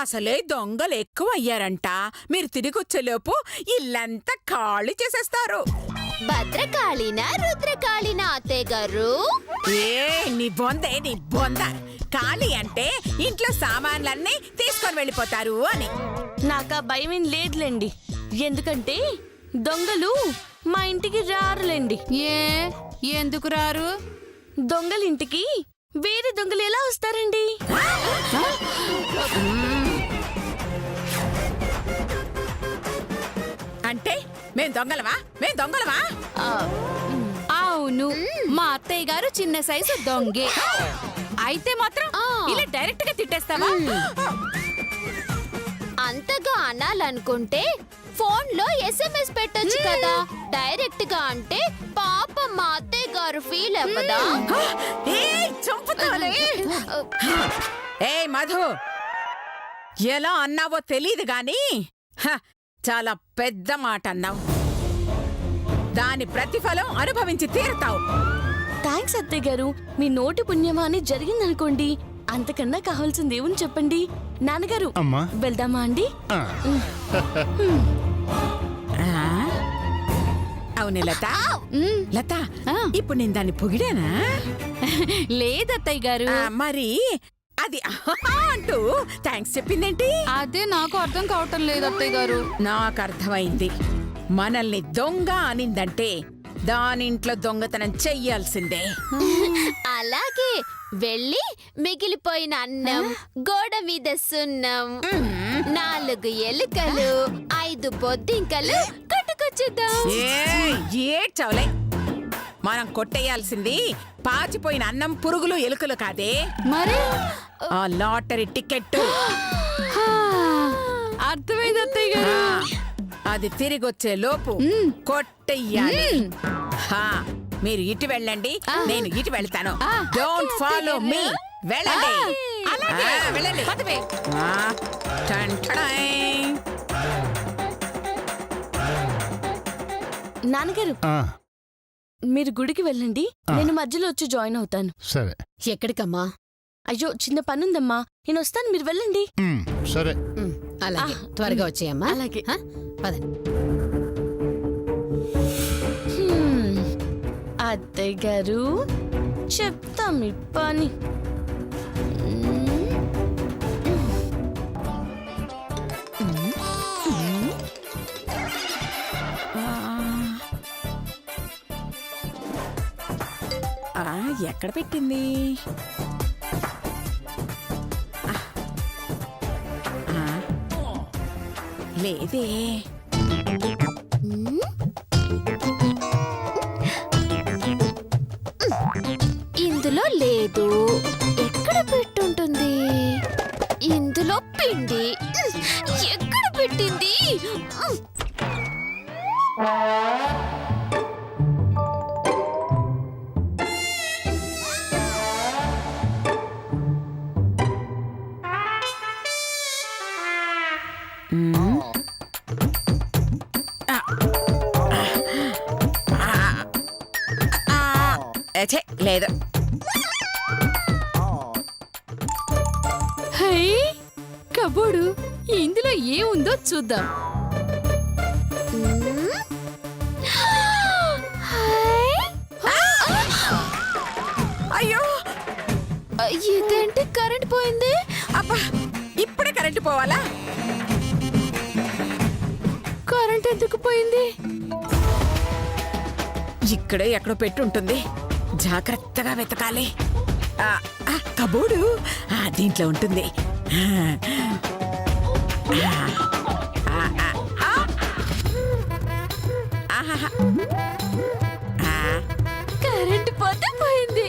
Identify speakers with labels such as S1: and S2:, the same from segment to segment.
S1: అసలే దొంగలు ఎక్కువ అయ్యారంట. మీరు తిరిగొచ్చేలోపు ఇల్లంతా ఖాళీ చేసేస్తారు.
S2: భద్రకాళినా రుద్రకాళినా అత్తయ్య గారు?
S1: నీ బొంద. ఖాళీ అంటే ఇంట్లో సామాన్లన్నీ తీసుకొని వెళ్ళిపోతారు అని.
S3: నాకా భయం లేదులేండి, ఎందుకంటే దొంగలు మా ఇంటికి రారులేండి.
S4: ఎందుకు రారు?
S3: దొంగలింటికి వేరే దొంగలు ఎలా వస్తారండి?
S1: అంటే మేం దొంగలమా?
S4: అవును, మా అత్తయ్య గారు చిన్న సైజు దొంగే. అయితే మాత్రం ఇలా డైరెక్ట్ గా తిట్టేస్తావా?
S2: అంతగా అనాలనుకుంటే ఫోన్ లో SMS పెట్టొచ్చు కదా. డైరెక్ట్ గా అంటే పాపం మా అత్తయ్య గారు ఫీల్ అవ్వదా?
S1: మధు, ఎలా అన్నావో తెలీదు గాని చాలా పెద్ద మాట అన్నావు. దాని ప్రతిఫలం అనుభవించి తీరుతావు.
S3: థ్యాంక్స్ అత్తయ్య గారు, మీ నోటి పుణ్యమాని జరిగిందనుకోండి. అంతకన్నా కావాల్సింది ఏమని చెప్పండి. నాన్నగారు వెళ్దామా అండి?
S1: అవునే లత, ఇప్పుడు నేను దాన్ని పొగిడానా?
S4: లేదత్తయ్య గారు.
S1: మరి అది అంటూ థ్యాంక్స్ చెప్పిందేంటి?
S4: అదే నాకు అర్థం కావటం లేదు అత్తయ్య గారు.
S1: నాకు అర్థమైంది. మనల్ని దొంగ అనిందంటే దానింట్లో దొంగతనం చెయ్యాల్సిందే.
S2: అలాగే వెళ్ళి మిగిలిపోయిన అన్నం, గోడ మీద సున్నం, 4 ఎలుకలు, 5 బొద్దింకలు కొట్టుకొచ్చేద్దాం.
S1: ఏడ్చవలే, మనం కొట్టేయాల్సింది పాచిపోయిన అన్నం, పురుగులు, ఎలుకలు కాదే,
S4: మరి
S1: ఆ లాటరీ టికెట్.
S4: అర్థమైంది అత్తయ్య గారు.
S1: అది తిరిగొచ్చే లోపు కొట్టెయ్యాలి. మీరు ఇటు వెళ్ళండి, నేను ఇటు వెళ్తాను. Don't follow me. వెళ్ళండి.
S3: నాన్నగారు, మీరు గుడికి వెళ్ళండి, నేను మధ్యలో వచ్చి జాయిన్ అవుతాను.
S5: సరే.
S4: ఎక్కడికమ్మా?
S3: అయ్యో, చిన్న పనుందమ్మా, నేను వస్తాను, మీరు వెళ్ళండి.
S5: సరే.
S4: అలాగే, త్వరగా వచ్చేయమ్మా.
S3: అలాగే.
S4: పదండి.
S3: అత్తయ్య గారు, చెప్తా మీ పని.
S1: ఎక్కడ పెట్టింది? లేదే.
S2: ఇందులో లేదు. ఎక్కడ పెట్టుంటుంది? ఇందులో పిండి ఎక్కడ పెట్టింది?
S1: లేదు.
S4: కబోర్డు, ఇందులో ఏముందో చూద్దాం.
S1: అయ్యో,
S2: ఇదేంటి కరెంట్ పోయింది?
S1: అబ్బా, ఇప్పుడే కరెంటు పోవాలా?
S2: కరెంట్ ఎందుకు పోయింది?
S1: ఇక్కడే ఎక్కడో పెట్టుంటుంది, జాగ్రత్తగా వెతకాలి. కబోర్డు దీంట్లో ఉంటుంది.
S2: కరెంట్ పోతే పోయింది.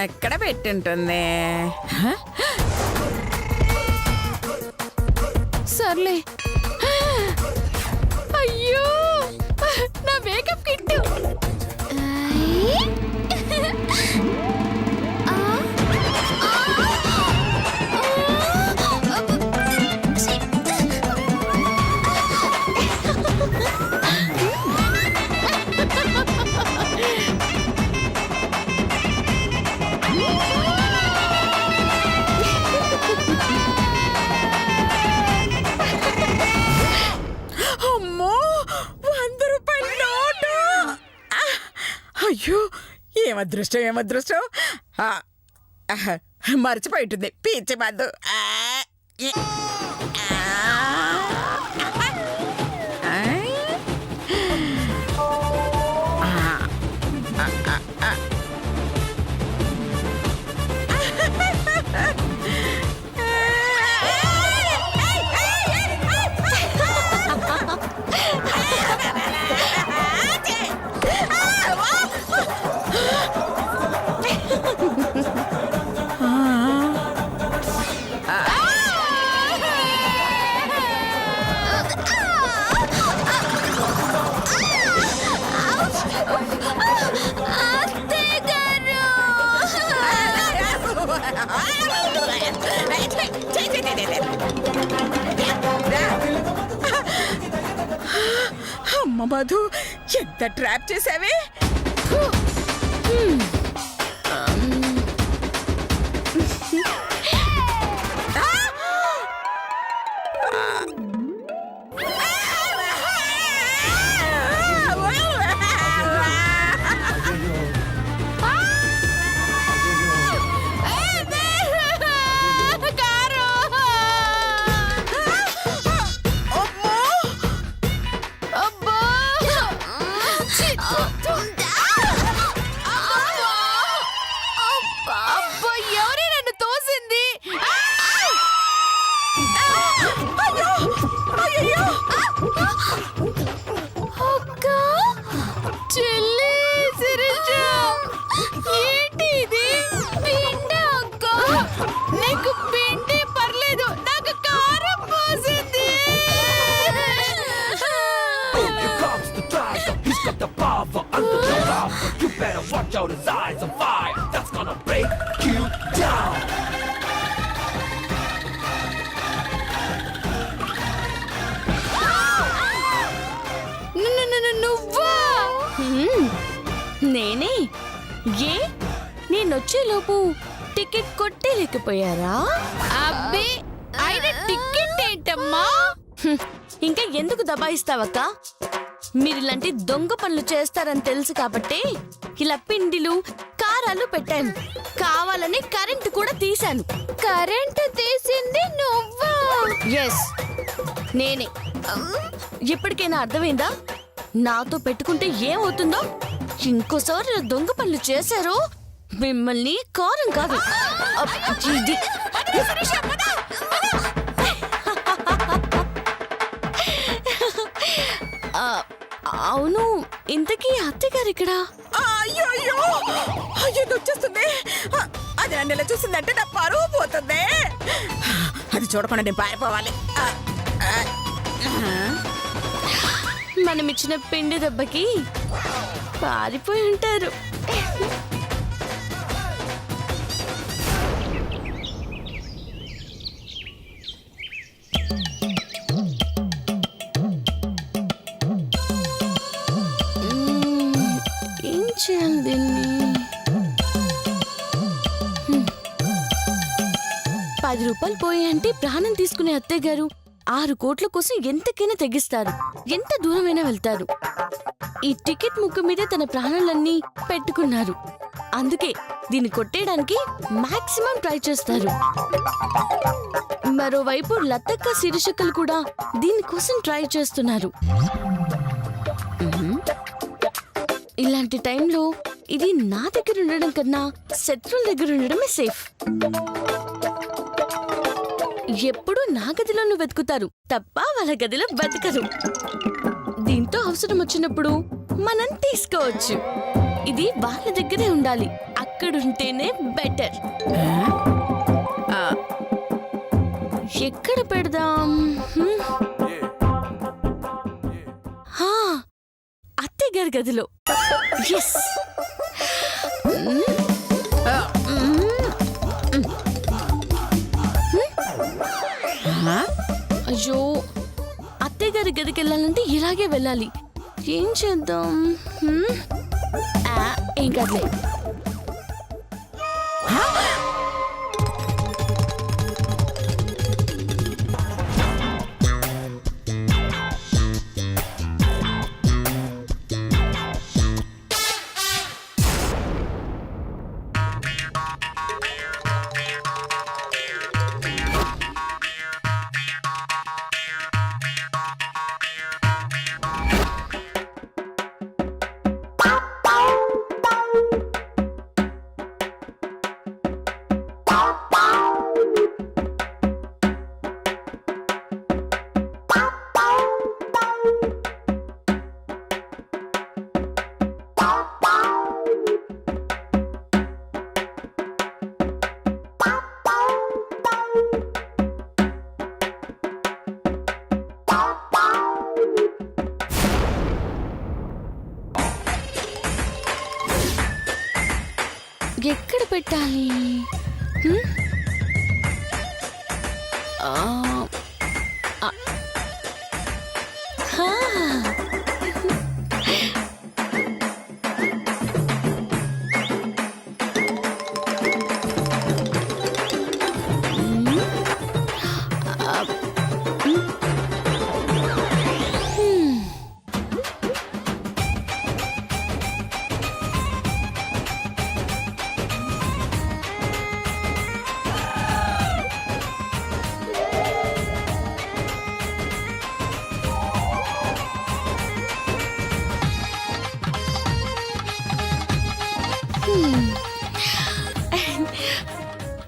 S1: ఎక్కడ పెట్టుంటుంది?
S4: సర్లే. అయ్యో, నా మేకప్ కిట్.
S1: అయ్యో ఏం అదృష్టం ఏం అదృష్టం. మర్చిపోయి ఉంటుంది పీచి మందు. అమ్మ మధు, ఎంత trap Chesave.
S5: Watch out, his eyes on fire. That's gonna break you down.
S2: నువ్వా?
S3: నేనే. ఏ నేనొచ్చేలోపు టికెట్ కొట్టేలేకపోయారా?
S4: అబ్బే, అయినా టికెట్ ఏంటమ్మా?
S3: ఇంకా ఎందుకు దబాయిస్తావక్క? మీరిలాంటి దొంగ పనులు చేస్తారని తెలుసు కాబట్టి ఇలా పిండిలు కారాలు పెట్టాను. కావాలని కరెంటు కూడా తీశాను.
S2: కరెంటు తీసింది నువ్వా?
S3: ఎస్, నేనే. ఇప్పటికైనా అర్థమైందా నాతో పెట్టుకుంటే ఏమవుతుందో? ఇంకోసారి దొంగ పనులు చేశారో మిమ్మల్ని కారం కాదు ఇది. అవును, ఇంతకీ అత్తగారు ఇక్కడ?
S1: అయ్యో అయ్యో అయ్యో వచ్చేస్తుంది. అది నన్ను ఇలా చూసిందంటే నా పరువు పోతుంది. అది చూడకుండా నేను పారిపోవాలి.
S3: మనం ఇచ్చిన పిండి దెబ్బకి పారిపోయి ఉంటారు. ఏం చేయాలి దీన్ని? 10 రూపాయలు పోయాయంటే ప్రాణం తీసుకునే అత్తయ్య గారు 6 కోట్ల కోసం ఎంతకైనా తెగిస్తారు, ఎంత దూరమైనా వెళ్తారు. ఈ టికెట్ ముక్క మీదే తన ప్రాణాలన్నీ పెట్టుకున్నారు. అందుకే దీన్ని కొట్టేయడానికి మాక్సిమం ట్రై చేస్తారు. మరోవైపు లతక్క శిరీషక్కలు కూడా దీనికోసం ట్రై చేస్తున్నారు. ఇలాంటి టైంలో ఇది నా దగ్గర ఉండడం కన్నా శత్రువుల దగ్గర ఉండడమే సేఫ్. ఎప్పుడు నా గదిలోనూ వెతుకుతారు తప్ప వాళ్ళ గదిలో బతకరు. దీంతో అవసరం వచ్చినప్పుడు మనం తీసుకోవచ్చు. ఇది వాళ్ళ దగ్గరే ఉండాలి, అక్కడుంటేనే బెటర్. ఎక్కడ పెడదాం? అత్తయ్య గారి గదిలో. ఎస్. అయ్యో, అత్తయ్య గారి గదికి వెళ్ళాలంటే ఇలాగే వెళ్ళాలి. ఏం చేద్దాం? ఏం కాదులే. ఎక్కడ పెట్టాలి? హ్మ్? ఆ, ఆ. హా.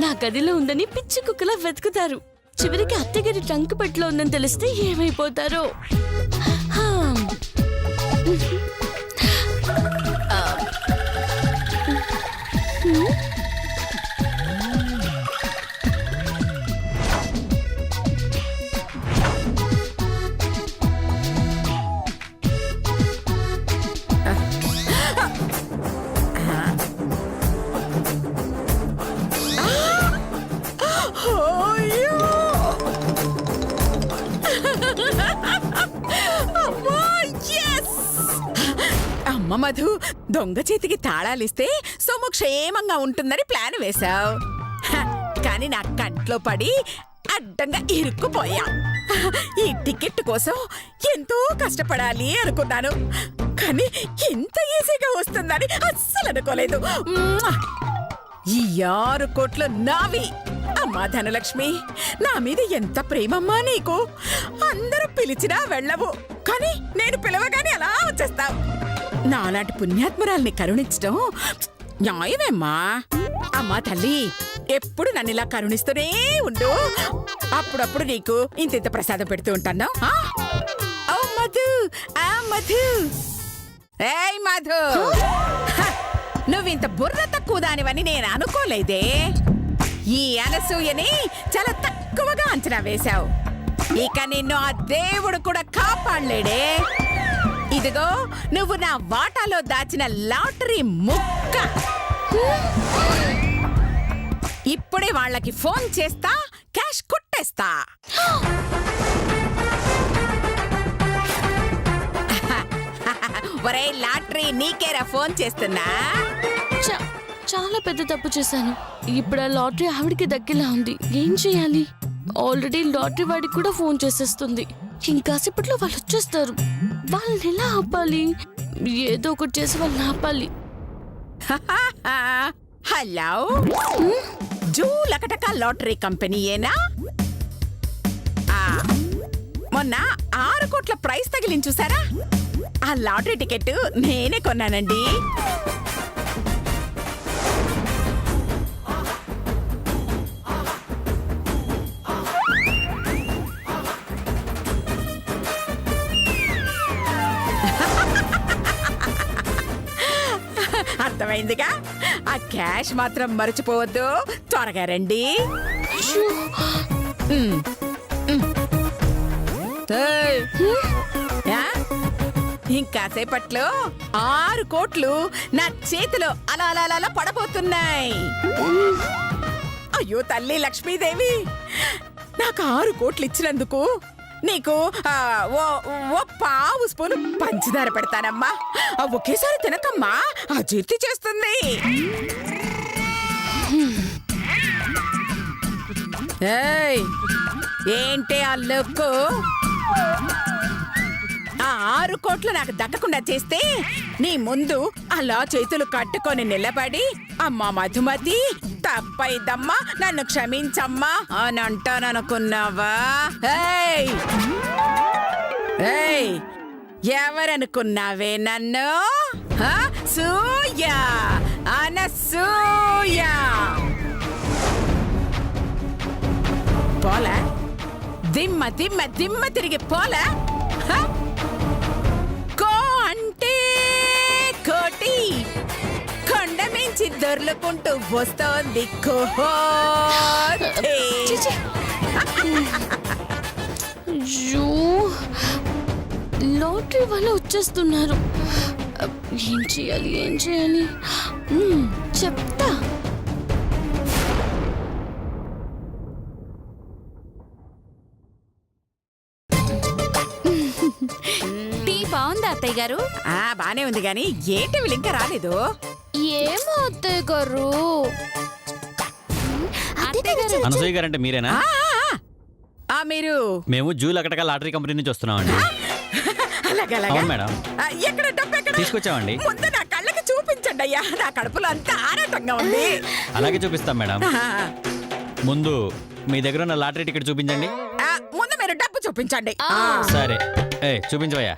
S3: నా గదిలో ఉందని పిచ్చి కుక్కలా వెతుకుతారు. చివరికి అత్తగారి ట్రంక్ పెట్టులో ఉందని తెలిస్తే ఏమైపోతారో. హా.
S1: అయ్యో! అమ్మా, yes! అమ్మ మధు, దొంగ చేతికి తాళాలిస్తే సొమ్ము క్షేమంగా ఉంటుందని ప్లాన్ వేశావు. కానీ నా కంట్లో పడి అడ్డంగా ఇరుక్కుపోయా. ఈ టికెట్ కోసం ఎంతో కష్టపడాలి అనుకున్నాను, కానీ ఇంత ఈజీగా వస్తుందని అస్సలు అనుకోలేదు. మ్వా! ఈ 6 కోట్లు నావి. అమ్మా ధనలక్ష్మి, నా మీద ఎంత ప్రేమమ్మా నీకు. అందరూ పిలిచినా వెళ్ళవు, కానీ నేను పిలవగానే అలా వచ్చేస్తావు. నాలాంటి పుణ్యాత్మురాల్ని కరుణించడం న్యాయమేమ్మా. అమ్మా తల్లి, ఎప్పుడు నన్ను ఇలా కరుణిస్తూనే ఉండు. అప్పుడప్పుడు నీకు ఇంత ప్రసాదం పెడుతూ ఉంటాను. ఓ మధు, ఆ మధు, ఏయ్ మధు, నువ్వింత బుర్ర తక్కువ దానివని నేను అనుకోలేదే. ఈ అనసూయని చాలా తక్కువగా అంచనా వేశావు. ఇక నిన్ను ఆ దేవుడు కూడా కాపాడలేడే. ఇదిగో నువ్వు నా వాటాలో దాచిన లాటరీ ముక్క. ఇప్పుడే వాళ్ళకి ఫోన్ చేస్తా, క్యాష్ కొట్టేస్తా. ఒరే లాటరీ, నీకేరా ఫోన్ చేస్తున్నా.
S3: చాలా పెద్ద తప్పు చేశాను. ఇప్పుడు ఆ లాటరీ ఆవిడికి దక్కేలా ఉంది. ఏం చేయాలి? ఆల్రెడీ లాటరీ వాడికి కూడా ఫోన్ చేసేస్తుంది. ఇంకాసేపట్లో వాళ్ళు వచ్చేస్తారు. వాళ్ళని ఎలా ఆపాలి? ఏదో ఒకటి చేసి వాళ్ళని ఆపాలి.
S1: హలో, జూ లకటక లాటరీ కంపెనీయేనా? మొన్న 6 కోట్ల ప్రైస్ తగిలింది చూసారా? ఆ లాటరీ టికెట్ నేనే కొన్నానండి. అర్థమైందిగా? ఆ క్యాష్ మాత్రం మర్చిపోవద్దు. త్వరగా రండి. ఏయ్! యా? ఇంకాసేపట్లో 6 కోట్లు నా చేతిలో అలా అలా అలా పడబోతున్నాయి. అయ్యో తల్లి లక్ష్మీదేవి, నాకు 6 కోట్లు ఇచ్చినందుకు నీకు ఓ పావు స్పూను పంచదార పెడతానమ్మా. ఒకేసారి తినకమ్మా, అజీర్తి చేస్తుంది. ఏయ్, ఏంటి ఆ లుక్కు? ఆ 6 కోట్లు నాకు దక్కకుండా చేస్తే నీ ముందు అలా చేతులు కట్టుకొని నిలబడి, అమ్మా మధుమతి, తప్పైదమ్మా, నన్ను క్షమించమ్మా అని అంటాననుకున్నావా? ఏయ్, ఏయ్, ఎవరనుకున్నావే నన్ను? సూయ, అనసూయ. పోలా, దిమ్మ దిమ్మ దిమ్మ తిరిగి పోలా. కో అంటే కోటి, కొండ మించి దొర్లుకుంటూ వస్తోంది కోటి.
S3: లాటరీ వాళ్ళు వచ్చేస్తున్నారు. ఏం చేయాలి ఏం చేయాలి చెప్తా.
S4: టీ బాగుందా అత్తయ్య గారు?
S1: బానే ఉంది గాని ఏంటి వీళ్ళు ఇంకా రాలేదు?
S2: ఏమో అత్తయ్య గారు.
S4: అత్తయ్య గారు
S6: అనసూయ గారు అంటే మీరేనా?
S1: మీరు
S6: మేము జూ లకటక లాటరీ కంపెనీ నుంచి వస్తున్నామండి.
S1: అలాగలాగా
S6: అవును మేడం,
S1: ఎక్కడ డబ్బు ఎక్కడ?
S6: తీసుకొచ్చామండి.
S1: ముందు నా కళ్ళకి చూపించండి అయ్యా, నా కడుపులో అంతా ఆరాటంగా ఉంది.
S6: అలాగే చూపిస్తాం మేడం. ముందు మీ దగ్గర ఉన్న లాటరీ టికెట్ చూపించండి.
S1: ముందు మీరు డబ్బు చూపించండి.
S6: సరే, చూపించవయ్యా.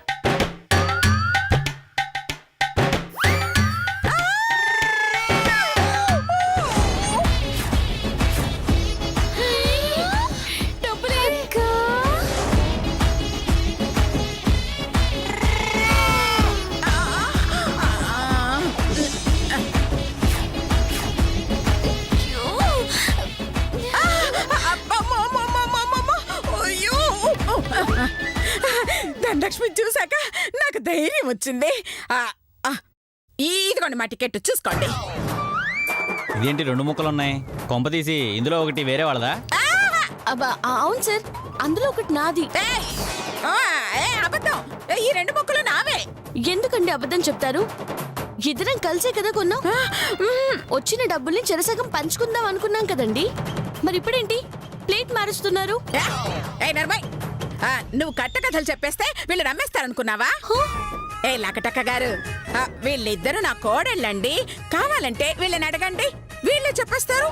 S1: ధనలక్ష్మి చూసాక నాకు ధైర్యం వచ్చింది. ఇదిగోండి మా టికెట్, చూసుకోండి.
S6: ఇదేంటి 2 ముక్కలు ఉన్నాయి? కొంప తీసి ఇందులో ఒకటి వేరే వాళ్ళదా?
S3: అవును సార్, అందులో ఒకటి నాది.
S1: అబద్ధం, ఈ 2 ముక్కలు నావే.
S3: ఎందుకండి అబద్ధం చెప్తారు? ఇద్దరం కలిసే కదా కొన్నాం. వచ్చిన డబ్బుల్ని చెరసగం పంచుకుందాం అనుకున్నాం కదండి. మరి ఇప్పుడేంటి ప్లేట్ మారుస్తున్నారు?
S1: నర్మయ్, నువ్వు కట్టకథలు చెప్పేస్తే వీళ్ళు నమ్మేస్తారనుకున్నావా? లకటక్క గారు, వీళ్ళిద్దరూ నా కోడళ్ళండి. కావాలంటే వీళ్ళని అడగండి, వీళ్ళే చెప్పేస్తారు.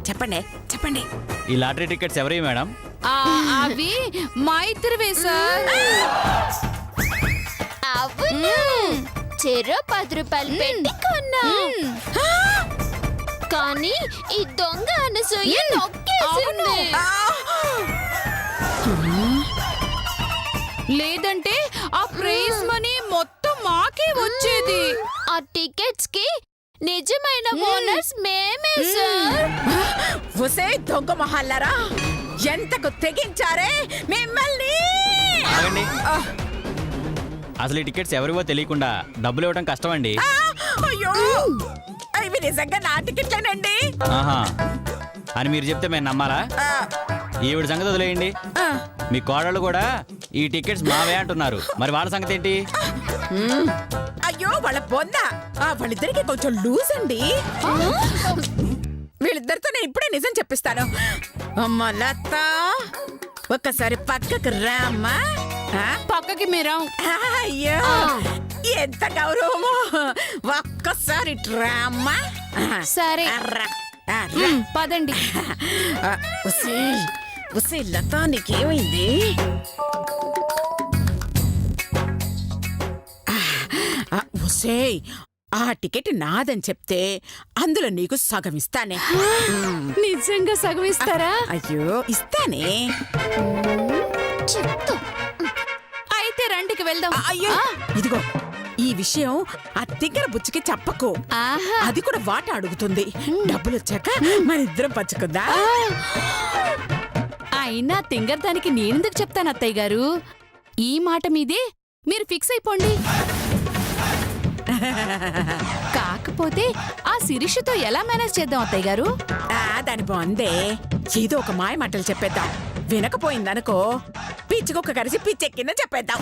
S1: చెప్పండి చెప్పండి.
S6: ఈ లాటరీ టికెట్స్ ఎవరి మేడం?
S4: అవి మా ఇద్దరివే సార్.
S2: అవును, చెరో 10 రూపాయలు పెట్టి కొన్నా. కానీ ఈ దొంగ అనసూయ నొక్కేసింది.
S4: లేదంటే ఆ ప్రైజ్ మనీ మొత్తం మాకే వచ్చేది.
S2: ఆ టికెట్స్ కి నిజమైన ఓనర్స్ మేమే సార్.
S1: ఒసే దొంగ మొహల్లారా, ఎంతకు తెగించారే మిమ్మల్ని!
S6: ఆగండి. అసలు ఈ టికెట్స్ ఎవరివో తెలియకుండా డబ్బులు ఇవ్వడం కష్టం అండి.
S1: అయ్యో, ఇవి నిజంగా నా టికెట్లేనండి.
S6: ఆహా అని మీరు చెప్తే మేము నమ్మాలా? ఈవిడ సంగతి వదిలేయండి. మీ కోడళ్ళు కూడా ఈ టికెట్స్ మావే అంటున్నారు. మరి వాళ్ళ సంగతి ఏంటి?
S1: అయ్యో, వాళ్ళ బొంద, వాళ్ళిద్దరికి కొంచెం లూజ్ అండి. వీళ్ళిద్దరితో నేను ఇప్పుడే నిజం చెప్పిస్తాను. అమ్మ లత, ఒక్కసారి పక్కకు రామ్మా.
S4: పక్కకి మీరా?
S1: అయ్యో, ఎంత గౌరవమో. ఒక్కసారి రామ్మా.
S4: సరే పదండి.
S1: ఉసే లత, నీకేమైంది? ఉసే, ఆ టికెట్ నాదని చెప్తే అందులో నీకు సగం ఇస్తానే.
S4: నిజంగా సగం ఇస్తారా?
S1: అయ్యో, ఇస్తానే.
S2: చెప్తా.
S4: అయితే రండికి వెళ్దాం.
S1: అయ్యో, ఇదిగో ఈ విషయం ఆ తిగ్గర బుచ్చికి చెప్పకు.
S4: ఆహా.
S1: అది కూడా వాట అడుగుతుంది. డబ్బులు వచ్చాక మన ఇద్దరం పంచుకుందా.
S4: అయినా తింగర్ దానికి నేనెందుకు చెప్తాను అత్తయ్య గారు? ఈ మాట మీదే మీరు ఫిక్స్ అయిపోండి. కాకపోతే ఆ శిరీషతో ఎలా మేనేజ్ చేద్దాం అత్తయ్య గారు?
S1: దాని బాగుందే, ఏదో ఒక మాయ మాటలు చెప్పేద్దాం. వినకపోయిందనుకో పిచ్చికొక్క కలిసి పిచ్చెక్కిందని చెప్పేద్దాం.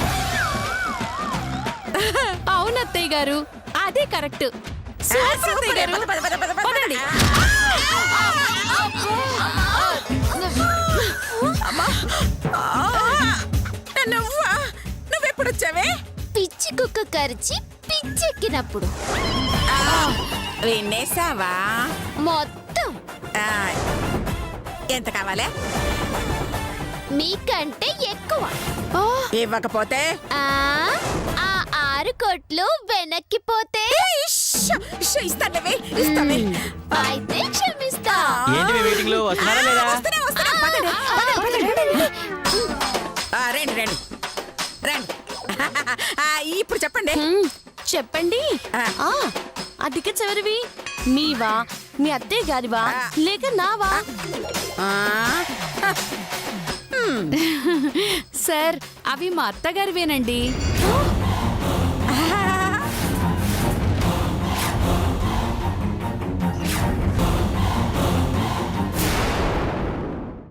S4: అవును అత్తయ్య గారు, అదే కరెక్ట్. పదండి.
S1: నువ్వెప్పుడొచ్చావే?
S2: పిచ్చి కుక్క కరిచి పిచ్చెక్కినప్పుడు.
S1: వినేసావా?
S2: మొత్తం.
S1: ఎంత కావాలే?
S2: మీకంటే ఎక్కువ.
S1: ఇవ్వకపోతే
S2: ఆ 6 కోట్లు వెనక్కిపోతే
S1: ఇస్తానే.
S2: అయితే క్షమిస్తా.
S6: ఏంటి మీ వెయిటింగ్ లో వస్తున్నారా లేదా?
S1: రండి రండి రండి. ఇప్పుడు చెప్పండి.
S3: చెప్పండి. ఆ టికెట్స్ ఎవరివి? మీవా, మీ అత్తయ్య గారివా, లేక నావా?
S4: సార్, అవి మా అత్తగారివేనండి.